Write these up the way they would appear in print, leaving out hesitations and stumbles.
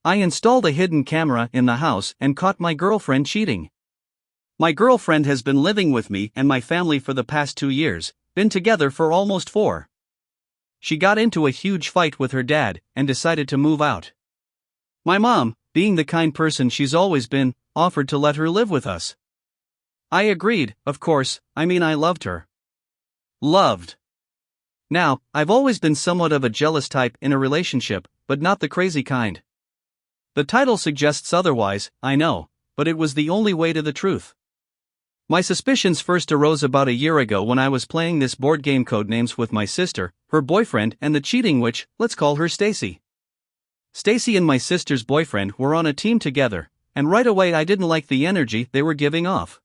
I installed a hidden camera in the house and caught my girlfriend cheating. My girlfriend has been living with me and my family for the past 2 years, been together for almost 4. She got into a huge fight with her dad and decided to move out. My mom, being the kind person she's always been, offered to let her live with us. I agreed, of course. I loved her. Loved. Now, I've always been somewhat of a jealous type in a relationship, but not the crazy kind. The title suggests otherwise, I know, but it was the only way to the truth. My suspicions first arose about a year ago when I was playing this board game Codenames with my sister, her boyfriend, and the cheating witch, let's call her Stacy. Stacy and my sister's boyfriend were on a team together, and right away I didn't like the energy they were giving off.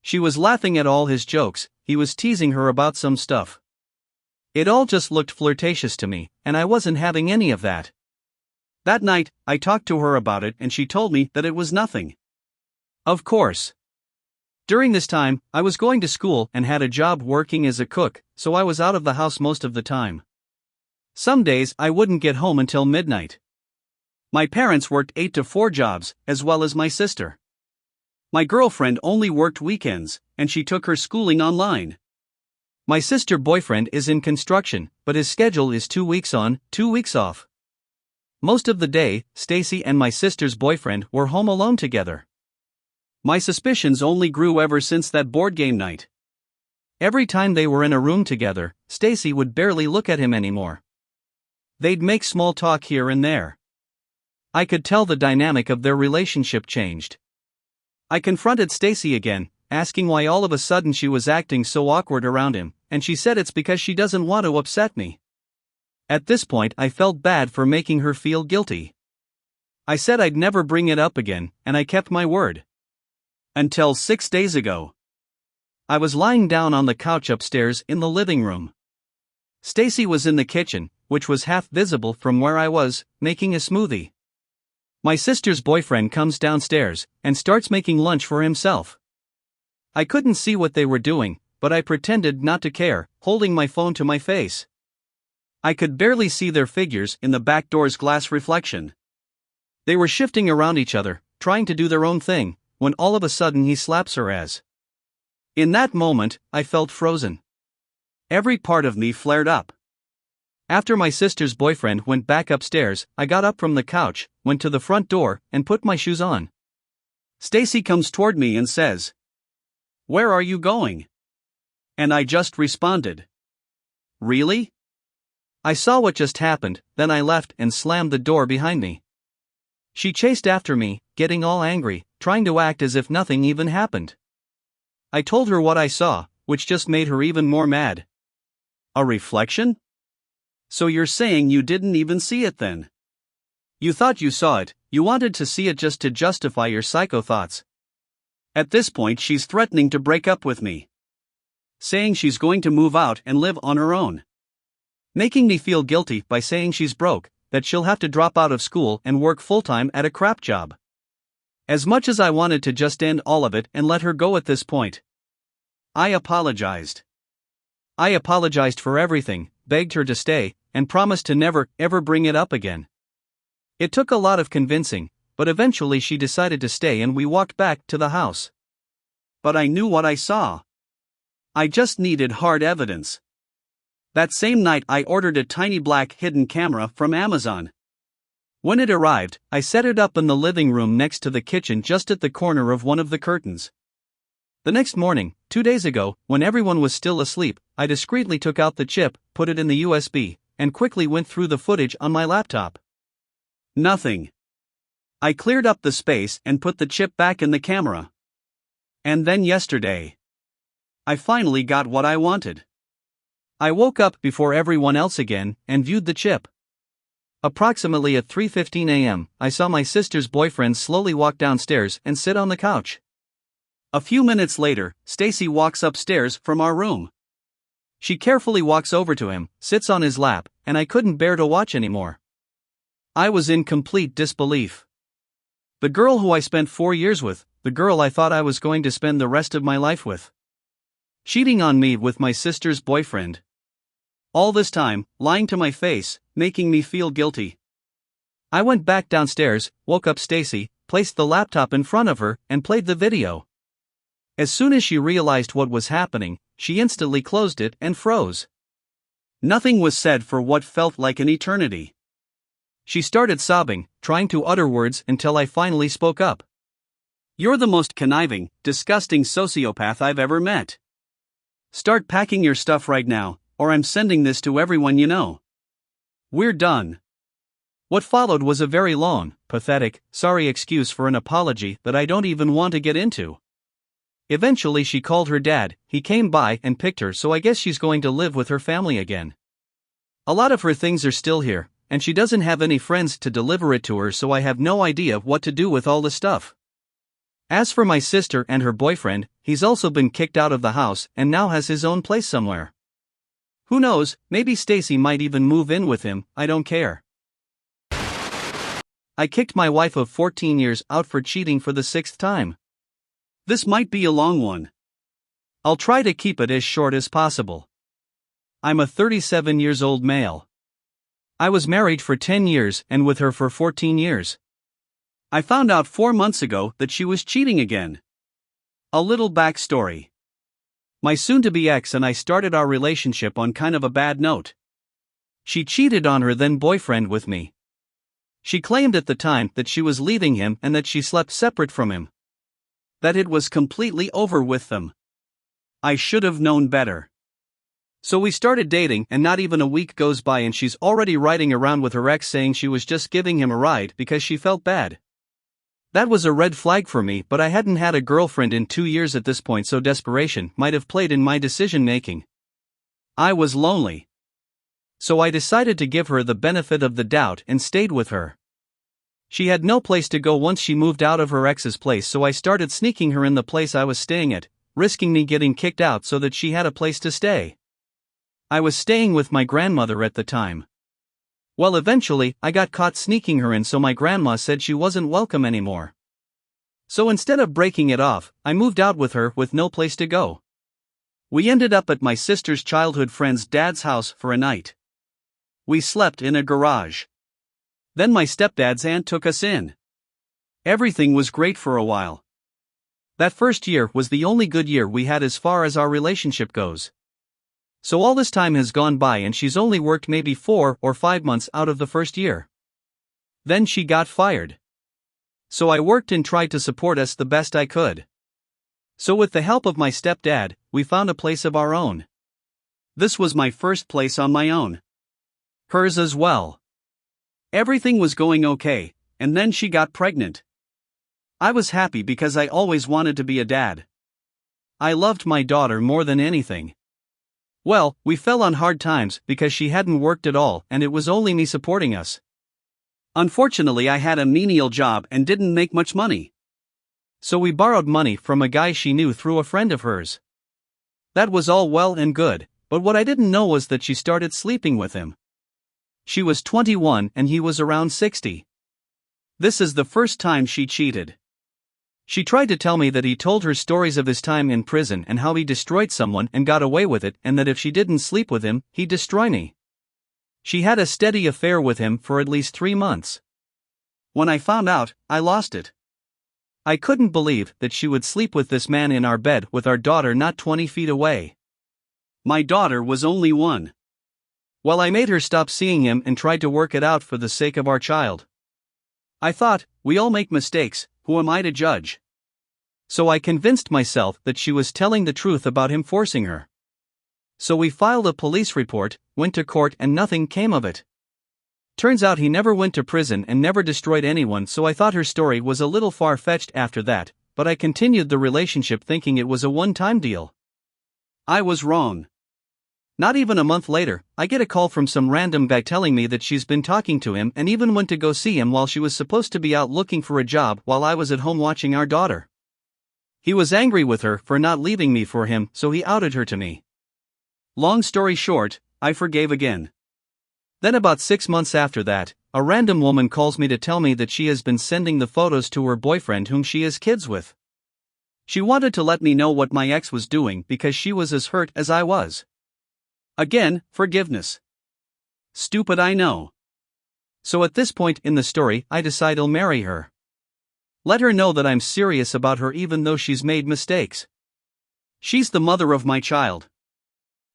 She was laughing at all his jokes, he was teasing her about some stuff. It all just looked flirtatious to me, and I wasn't having any of that. That night, I talked to her about it and she told me that it was nothing. Of course. During this time, I was going to school and had a job working as a cook, so I was out of the house most of the time. Some days I wouldn't get home until midnight. My parents worked 8 to 4 jobs, as well as my sister. My girlfriend only worked weekends, and she took her schooling online. My sister's boyfriend is in construction, but his schedule is 2 weeks on, 2 weeks off. Most of the day, Stacy and my sister's boyfriend were home alone together. My suspicions only grew ever since that board game night. Every time they were in a room together, Stacy would barely look at him anymore. They'd make small talk here and there. I could tell the dynamic of their relationship changed. I confronted Stacy again, asking why all of a sudden she was acting so awkward around him, and she said it's because she doesn't want to upset me. At this point I felt bad for making her feel guilty. I said I'd never bring it up again, and I kept my word. Until 6 days ago. I was lying down on the couch upstairs in the living room. Stacy was in the kitchen, which was half visible from where I was, making a smoothie. My sister's boyfriend comes downstairs and starts making lunch for himself. I couldn't see what they were doing, but I pretended not to care, holding my phone to my face. I could barely see their figures in the back door's glass reflection. They were shifting around each other, trying to do their own thing, when all of a sudden he slaps her ass. In that moment, I felt frozen. Every part of me flared up. After my sister's boyfriend went back upstairs, I got up from the couch, went to the front door, and put my shoes on. Stacy comes toward me and says, "Where are you going?" And I just responded, "Really?" I saw what just happened, then I left and slammed the door behind me. She chased after me, getting all angry, trying to act as if nothing even happened. I told her what I saw, which just made her even more mad. A reflection? So you're saying you didn't even see it then? You thought you saw it, you wanted to see it just to justify your psycho thoughts. At this point she's threatening to break up with me. Saying she's going to move out and live on her own. Making me feel guilty by saying she's broke, that she'll have to drop out of school and work full-time at a crap job. As much as I wanted to just end all of it and let her go at this point, I apologized. I apologized for everything, begged her to stay, and promised to never, ever bring it up again. It took a lot of convincing, but eventually she decided to stay and we walked back to the house. But I knew what I saw. I just needed hard evidence. That same night I ordered a tiny black hidden camera from Amazon. When it arrived, I set it up in the living room next to the kitchen just at the corner of one of the curtains. The next morning, 2 days ago, when everyone was still asleep, I discreetly took out the chip, put it in the USB, and quickly went through the footage on my laptop. Nothing. I cleared up the space and put the chip back in the camera. And then yesterday, I finally got what I wanted. I woke up before everyone else again and viewed the chip. Approximately at 3:15 a.m., I saw my sister's boyfriend slowly walk downstairs and sit on the couch. A few minutes later, Stacy walks upstairs from our room. She carefully walks over to him, sits on his lap, and I couldn't bear to watch anymore. I was in complete disbelief. The girl who I spent 4 years with, the girl I thought I was going to spend the rest of my life with. Cheating on me with my sister's boyfriend. All this time, lying to my face, making me feel guilty. I went back downstairs, woke up Stacy, placed the laptop in front of her, and played the video. As soon as she realized what was happening, she instantly closed it and froze. Nothing was said for what felt like an eternity. She started sobbing, trying to utter words until I finally spoke up. "You're the most conniving, disgusting sociopath I've ever met. Start packing your stuff right now, or I'm sending this to everyone you know. We're done." What followed was a very long, pathetic, sorry excuse for an apology that I don't even want to get into. Eventually she called her dad, he came by and picked her, so I guess she's going to live with her family again. A lot of her things are still here, and she doesn't have any friends to deliver it to her, so I have no idea what to do with all the stuff. As for my sister and her boyfriend, he's also been kicked out of the house and now has his own place somewhere. Who knows, maybe Stacy might even move in with him, I don't care. I kicked my wife of 14 years out for cheating for the 6th time. This might be a long one. I'll try to keep it as short as possible. I'm a 37 years old male. I was married for 10 years and with her for 14 years. I found out 4 months ago that she was cheating again. A little backstory. My soon-to-be ex and I started our relationship on kind of a bad note. She cheated on her then boyfriend with me. She claimed at the time that she was leaving him and that she slept separate from him. That it was completely over with them. I should have known better. So we started dating, and not even a week goes by and she's already riding around with her ex saying she was just giving him a ride because she felt bad. That was a red flag for me, but I hadn't had a girlfriend in 2 years at this point, so desperation might have played in my decision making. I was lonely. So I decided to give her the benefit of the doubt and stayed with her. She had no place to go once she moved out of her ex's place, so I started sneaking her in the place I was staying at, risking me getting kicked out so that she had a place to stay. I was staying with my grandmother at the time. Well, eventually, I got caught sneaking her in, so my grandma said she wasn't welcome anymore. So instead of breaking it off, I moved out with her with no place to go. We ended up at my sister's childhood friend's dad's house for a night. We slept in a garage. Then my stepdad's aunt took us in. Everything was great for a while. That first year was the only good year we had as far as our relationship goes. So all this time has gone by and she's only worked maybe 4 or 5 months out of the first year. Then she got fired. So I worked and tried to support us the best I could. So with the help of my stepdad, we found a place of our own. This was my first place on my own. Hers as well. Everything was going okay, and then she got pregnant. I was happy because I always wanted to be a dad. I loved my daughter more than anything. Well, we fell on hard times because she hadn't worked at all and it was only me supporting us. Unfortunately, I had a menial job and didn't make much money. So we borrowed money from a guy she knew through a friend of hers. That was all well and good, but what I didn't know was that she started sleeping with him. She was 21 and he was around 60. This is the first time she cheated. She tried to tell me that he told her stories of his time in prison and how he destroyed someone and got away with it, and that if she didn't sleep with him, he'd destroy me. She had a steady affair with him for at least 3 months. When I found out, I lost it. I couldn't believe that she would sleep with this man in our bed with our daughter not 20 feet away. My daughter was only 1. Well, I made her stop seeing him and tried to work it out for the sake of our child. I thought, we all make mistakes, who am I to judge? So I convinced myself that she was telling the truth about him forcing her. So we filed a police report, went to court, and nothing came of it. Turns out he never went to prison and never destroyed anyone, so I thought her story was a little far-fetched after that, but I continued the relationship thinking it was a one-time deal. I was wrong. Not even a month later, I get a call from some random guy telling me that she's been talking to him and even went to go see him while she was supposed to be out looking for a job while I was at home watching our daughter. He was angry with her for not leaving me for him, so he outed her to me. Long story short, I forgave again. Then about 6 months after that, a random woman calls me to tell me that she has been sending the photos to her boyfriend whom she has kids with. She wanted to let me know what my ex was doing because she was as hurt as I was. Again, forgiveness. Stupid, I know. So at this point in the story, I decide I'll marry her. Let her know that I'm serious about her even though she's made mistakes. She's the mother of my child.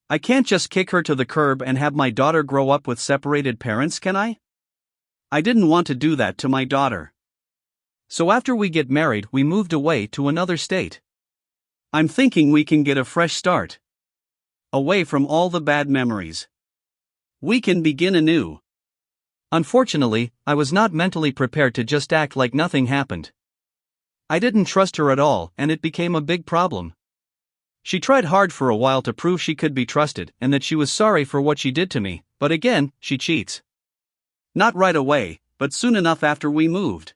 I can't just kick her to the curb and have my daughter grow up with separated parents, can I? I didn't want to do that to my daughter. So after we get married, we moved away to another state. I'm thinking we can get a fresh start. Away from all the bad memories. We can begin anew. Unfortunately, I was not mentally prepared to just act like nothing happened. I didn't trust her at all, and it became a big problem. She tried hard for a while to prove she could be trusted and that she was sorry for what she did to me, but again, she cheats. Not right away, but soon enough after we moved.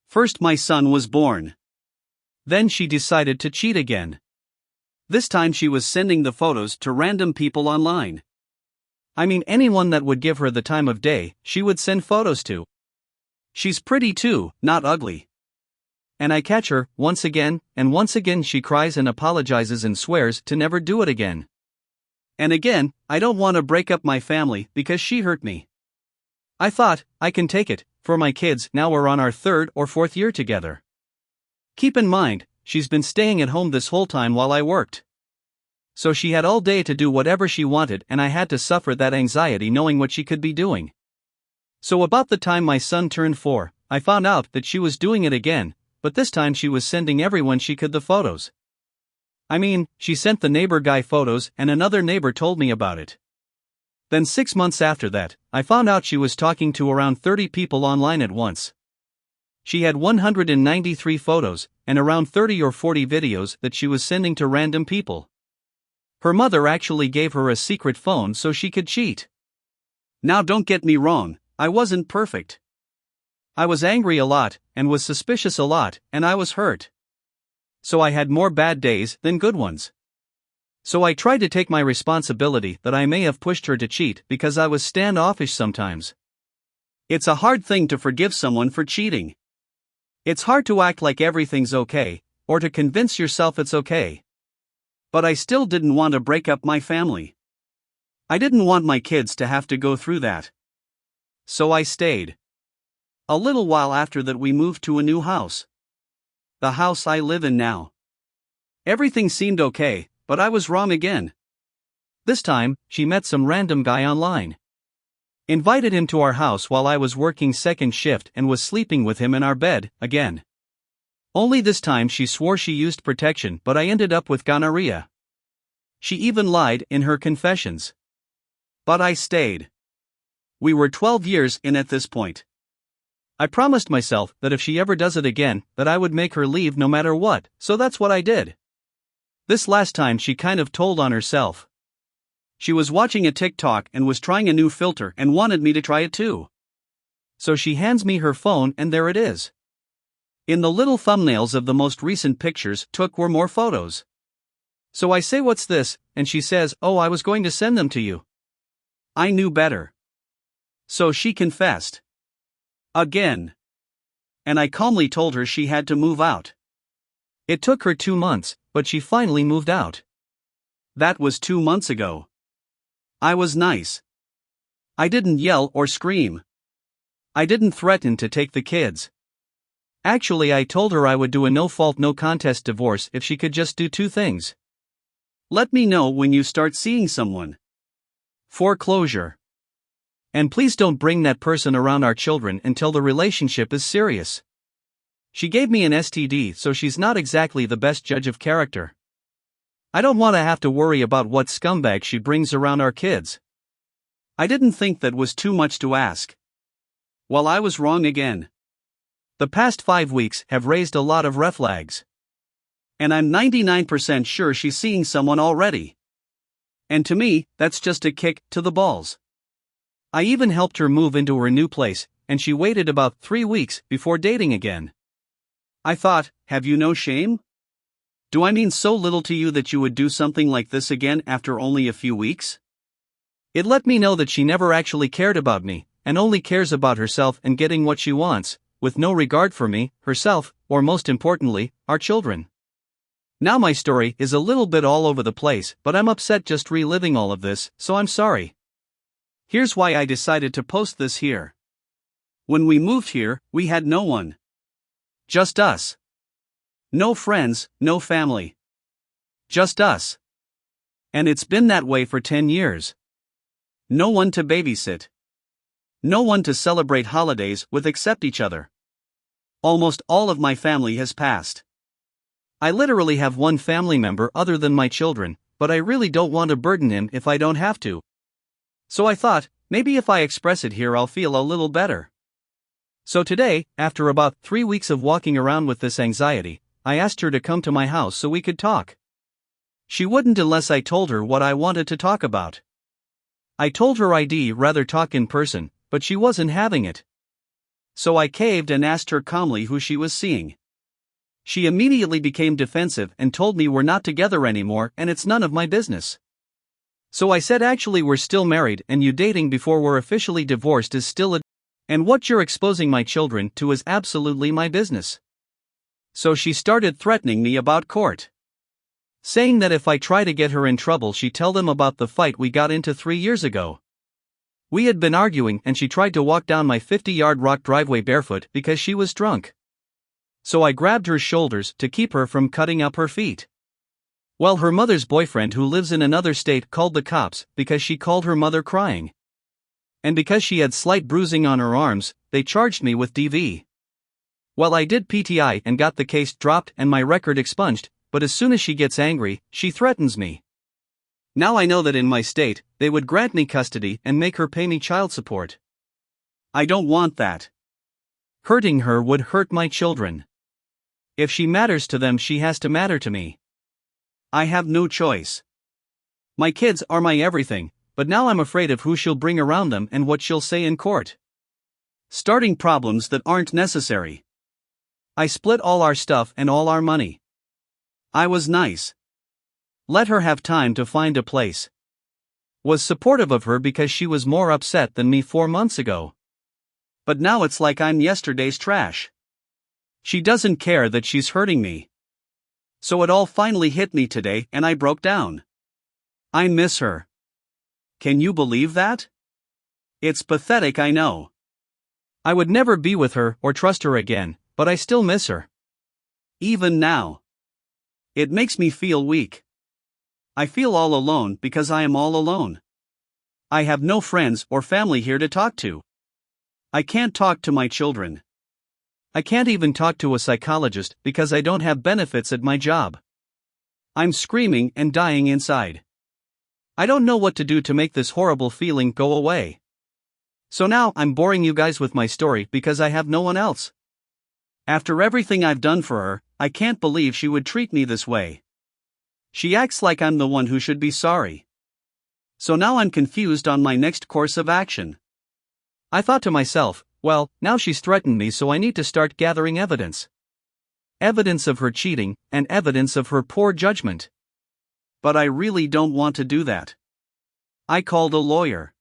First my son was born. Then she decided to cheat again. This time she was sending the photos to random people online. I mean, anyone that would give her the time of day, she would send photos to. She's pretty too, not ugly. And I catch her, once again, and once again she cries and apologizes and swears to never do it again. And again, I don't want to break up my family because she hurt me. I thought, I can take it, for my kids, now we're on our 3rd or 4th year together. Keep in mind, she's been staying at home this whole time while I worked. So she had all day to do whatever she wanted and I had to suffer that anxiety knowing what she could be doing. So about the time my son turned 4, I found out that she was doing it again, but this time she was sending everyone she could the photos. I mean, she sent the neighbor guy photos and another neighbor told me about it. Then 6 months after that, I found out she was talking to around 30 people online at once. She had 193 photos and around 30 or 40 videos that she was sending to random people. Her mother actually gave her a secret phone so she could cheat. Now don't get me wrong, I wasn't perfect. I was angry a lot, and was suspicious a lot, and I was hurt. So I had more bad days than good ones. So I tried to take my responsibility that I may have pushed her to cheat because I was standoffish sometimes. It's a hard thing to forgive someone for cheating. It's hard to act like everything's okay, or to convince yourself it's okay. But I still didn't want to break up my family. I didn't want my kids to have to go through that. So I stayed. A little while after that we moved to a new house. The house I live in now. Everything seemed okay, but I was wrong again. This time, she met some random guy online. Invited him to our house while I was working second shift and was sleeping with him in our bed, again. Only this time she swore she used protection, but I ended up with gonorrhea. She even lied in her confessions. But I stayed. We were 12 years in at this point. I promised myself that if she ever does it again, that I would make her leave no matter what, so that's what I did. This last time she kind of told on herself. She was watching a TikTok and was trying a new filter and wanted me to try it too. So she hands me her phone and there it is. In the little thumbnails of the most recent pictures took were more photos. So I say, "What's this?" and she says, "Oh, I was going to send them to you." I knew better. So she confessed. Again. And I calmly told her she had to move out. It took her 2 months, but she finally moved out. That was 2 months ago. I was nice. I didn't yell or scream. I didn't threaten to take the kids. Actually, I told her I would do a no-fault no-contest divorce if she could just do 2 things. Let me know when you start seeing someone. Foreclosure. And please don't bring that person around our children until the relationship is serious. She gave me an STD, so she's not exactly the best judge of character. I don't want to have to worry about what scumbag she brings around our kids. I didn't think that was too much to ask. Well, I was wrong again. The past 5 weeks have raised a lot of red flags. And I'm 99% sure she's seeing someone already. And to me, that's just a kick to the balls. I even helped her move into her new place, and she waited about 3 weeks before dating again. I thought, have you no shame? Do I mean so little to you that you would do something like this again after only a few weeks? It let me know that she never actually cared about me, and only cares about herself and getting what she wants, with no regard for me, herself, or most importantly, our children. Now my story is a little bit all over the place, but I'm upset just reliving all of this, so I'm sorry. Here's why I decided to post this here. When we moved here, we had no one. Just us. No friends, no family. Just us. And it's been that way for 10 years. No one to babysit. No one to celebrate holidays with except each other. Almost all of my family has passed. I literally have one family member other than my children, but I really don't want to burden him if I don't have to. So I thought, maybe if I express it here I'll feel a little better. So today, after about 3 weeks of walking around with this anxiety, I asked her to come to my house so we could talk. She wouldn't unless I told her what I wanted to talk about. I told her I'd rather talk in person, but she wasn't having it. So I caved and asked her calmly who she was seeing. She immediately became defensive and told me we're not together anymore and it's none of my business. So I said actually we're still married and you dating before we're officially divorced is still and what you're exposing my children to is absolutely my business. So she started threatening me about court. Saying that if I try to get her in trouble she'd tell them about the fight we got into 3 years ago. We had been arguing and she tried to walk down my 50-yard rock driveway barefoot because she was drunk. So I grabbed her shoulders to keep her from cutting up her feet. Well, her mother's boyfriend who lives in another state called the cops because she called her mother crying. And because she had slight bruising on her arms, they charged me with DV. Well, I did PTI and got the case dropped and my record expunged, but as soon as she gets angry, she threatens me. Now I know that in my state, they would grant me custody and make her pay me child support. I don't want that. Hurting her would hurt my children. If she matters to them, she has to matter to me. I have no choice. My kids are my everything, but now I'm afraid of who she'll bring around them and what she'll say in court. Starting problems that aren't necessary. I split all our stuff and all our money. I was nice. Let her have time to find a place. Was supportive of her because she was more upset than me 4 months ago. But now it's like I'm yesterday's trash. She doesn't care that she's hurting me. So it all finally hit me today and I broke down. I miss her. Can you believe that? It's pathetic, I know. I would never be with her or trust her again, but I still miss her. Even now. It makes me feel weak. I feel all alone because I am all alone. I have no friends or family here to talk to. I can't talk to my children. I can't even talk to a psychologist because I don't have benefits at my job. I'm screaming and dying inside. I don't know what to do to make this horrible feeling go away. So now I'm boring you guys with my story because I have no one else. After everything I've done for her, I can't believe she would treat me this way. She acts like I'm the one who should be sorry. So now I'm confused on my next course of action. I thought to myself, well, now she's threatened me, so I need to start gathering evidence. Evidence of her cheating, and evidence of her poor judgment. But I really don't want to do that. I called a lawyer.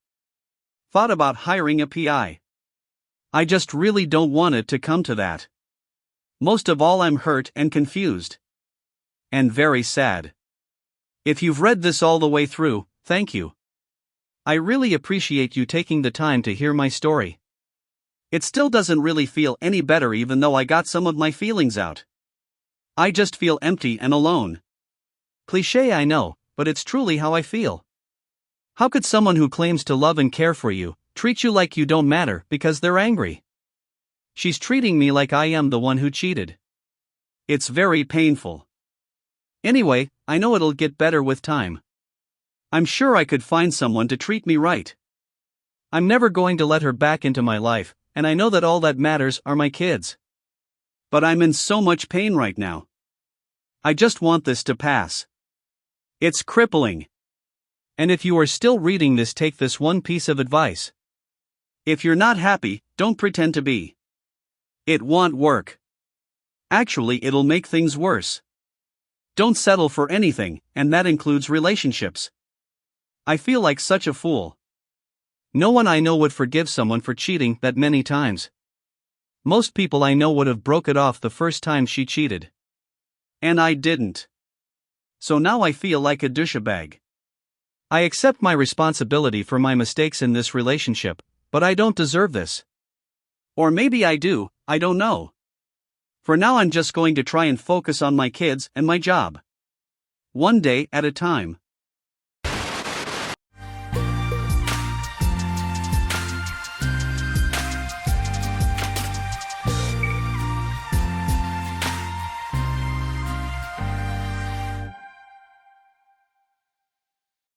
Thought about hiring a PI. I just really don't want it to come to that. Most of all, I'm hurt and confused. And very sad. If you've read this all the way through, thank you. I really appreciate you taking the time to hear my story. It still doesn't really feel any better even though I got some of my feelings out. I just feel empty and alone. Cliché, I know, but it's truly how I feel. How could someone who claims to love and care for you treat you like you don't matter because they're angry? She's treating me like I am the one who cheated. It's very painful. Anyway, I know it'll get better with time. I'm sure I could find someone to treat me right. I'm never going to let her back into my life, and I know that all that matters are my kids. But I'm in so much pain right now. I just want this to pass. It's crippling. And if you are still reading this, take this one piece of advice. If you're not happy, don't pretend to be. It won't work. Actually, it'll make things worse. Don't settle for anything, and that includes relationships. I feel like such a fool. No one I know would forgive someone for cheating that many times. Most people I know would have broke it off the first time she cheated. And I didn't. So now I feel like a douchebag. I accept my responsibility for my mistakes in this relationship, but I don't deserve this. Or maybe I do, I don't know. For now, I'm just going to try and focus on my kids and my job. One day at a time.